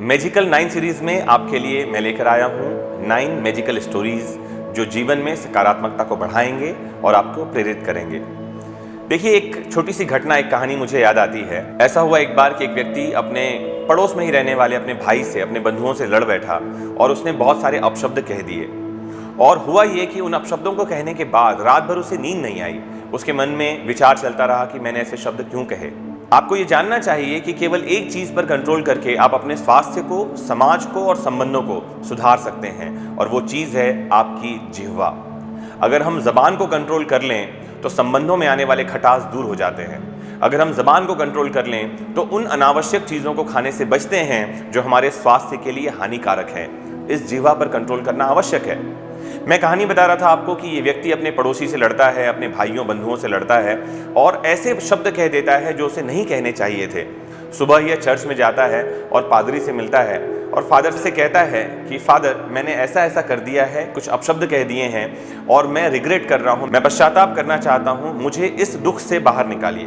Magical 9 series में आपके लिए मैं लेकर आया हूँ 9 मैजिकल स्टोरीज जो जीवन में सकारात्मकता को बढ़ाएंगे और आपको प्रेरित करेंगे। देखिए, एक छोटी सी घटना, एक कहानी मुझे याद आती है। ऐसा हुआ एक बार कि एक व्यक्ति अपने पड़ोस में ही रहने वाले अपने भाई से, अपने बंधुओं से लड़ बैठा और उसने बहुत सारे अपशब्द कह दिए। और हुआ ये कि उन अपशब्दों को कहने के बाद रात भर उसे नींद नहीं आई। उसके मन में विचार चलता रहा कि मैंने ऐसे शब्द क्यों कहे। आपको ये जानना चाहिए कि केवल एक चीज पर कंट्रोल करके आप अपने स्वास्थ्य को, समाज को और संबंधों को सुधार सकते हैं, और वो चीज है आपकी जिह्वा। अगर हम जबान को कंट्रोल कर लें तो संबंधों में आने वाले खटास दूर हो जाते हैं। अगर हम जबान को कंट्रोल कर लें तो उन अनावश्यक चीजों को खाने से बचते हैं जो हमारे स्वास्थ्य के लिए हानिकारक है। इस जिह्वा पर कंट्रोल करना आवश्यक है। मैं कहानी बता रहा था आपको कि ये व्यक्ति अपने पड़ोसी से लड़ता है, अपने भाइयों बंधुओं से लड़ता है और ऐसे शब्द कह देता है जो उसे नहीं कहने चाहिए थे। सुबह यह चर्च में जाता है और पादरी से मिलता है और फादर से कहता है कि फादर, मैंने ऐसा ऐसा कर दिया है, कुछ अपशब्द कह दिए हैं और मैं रिग्रेट कर रहा हूँ, मैं पश्चाताप करना चाहता हूँ, मुझे इस दुख से बाहर निकालिए।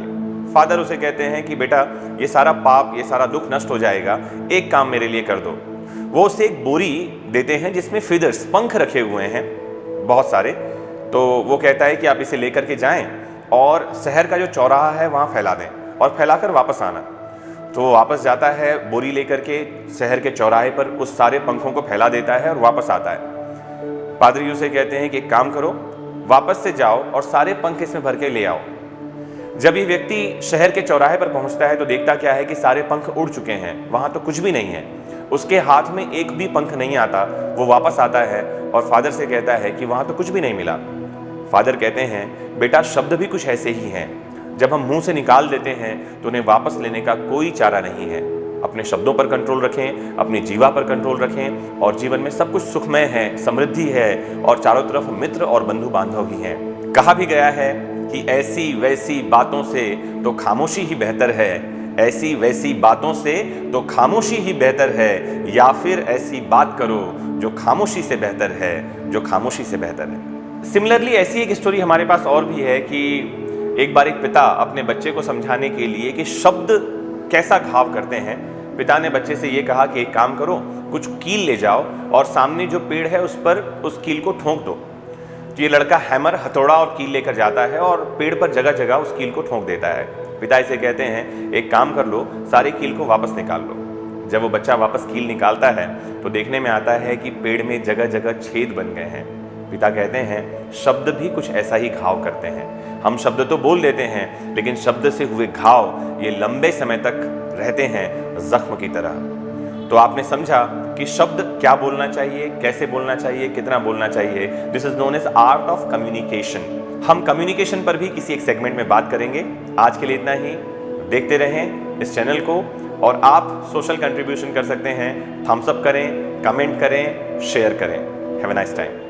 फादर उसे कहते हैं कि बेटा, ये सारा पाप, ये सारा दुख नष्ट हो जाएगा, एक काम मेरे लिए कर दो। वो उसे एक बोरी देते हैं जिसमें फीदर्स, पंख रखे हुए हैं बहुत सारे। तो वो कहता है कि आप इसे लेकर के जाएं और शहर का जो चौराहा है वहाँ फैला दें और फैलाकर वापस आना। तो वो वापस जाता है, बोरी लेकर के शहर के चौराहे पर उस सारे पंखों को फैला देता है और वापस आता है। पादरी उसे कहते हैं कि एक काम करो, वापस से जाओ और सारे पंख इसमें भर के ले आओ। जब ये व्यक्ति शहर के चौराहे पर पहुंचता है तो देखता क्या है कि सारे पंख उड़ चुके हैं, वहां तो कुछ भी नहीं है, उसके हाथ में एक भी पंख नहीं आता। वो वापस आता है और फादर से कहता है कि वहां तो कुछ भी नहीं मिला। फादर कहते हैं, बेटा, शब्द भी कुछ ऐसे ही हैं, जब हम मुंह से निकाल देते हैं तो उन्हें वापस लेने का कोई चारा नहीं है। अपने शब्दों पर कंट्रोल रखें, अपनी जीवा पर कंट्रोल रखें और जीवन में सब कुछ सुखमय है, समृद्धि है और चारों तरफ मित्र और बंधु बांधव ही हैं। कहा भी गया है कि ऐसी वैसी बातों से तो खामोशी ही बेहतर है, ऐसी वैसी बातों से तो खामोशी ही बेहतर है, या फिर ऐसी बात करो जो खामोशी से बेहतर है, जो खामोशी से बेहतर है। सिमिलरली ऐसी एक स्टोरी हमारे पास और भी है कि एक बार एक पिता अपने बच्चे को समझाने के लिए कि शब्द कैसा घाव करते हैं, पिता ने बच्चे से ये कहा कि एक काम करो, कुछ कील ले जाओ और सामने जो पेड़ है उस पर उस कील को ठोंक दो। तो ये लड़का हैमर, हथौड़ा और कील लेकर जाता है और पेड़ पर जगह जगह उस कील को ठोंक देता है। पिता इसे कहते हैं, एक काम कर लो, सारी कील को वापस निकाल लो। जब वो बच्चा वापस कील निकालता है तो देखने में आता है कि पेड़ में जगह जगह छेद बन गए हैं। पिता कहते हैं, शब्द भी कुछ ऐसा ही घाव करते हैं। हम शब्द तो बोल देते हैं, लेकिन शब्द से हुए घाव ये लंबे समय तक रहते हैं जख्म की तरह। तो आपने समझा कि शब्द क्या बोलना चाहिए, कैसे बोलना चाहिए, कितना बोलना चाहिए। This is known as art of communication. हम कम्युनिकेशन पर भी किसी एक सेगमेंट में बात करेंगे। आज के लिए इतना ही। देखते रहें इस चैनल को और आप सोशल कंट्रीब्यूशन कर सकते हैं। थम्स अप करें, कमेंट करें, शेयर करें। Have a nice time.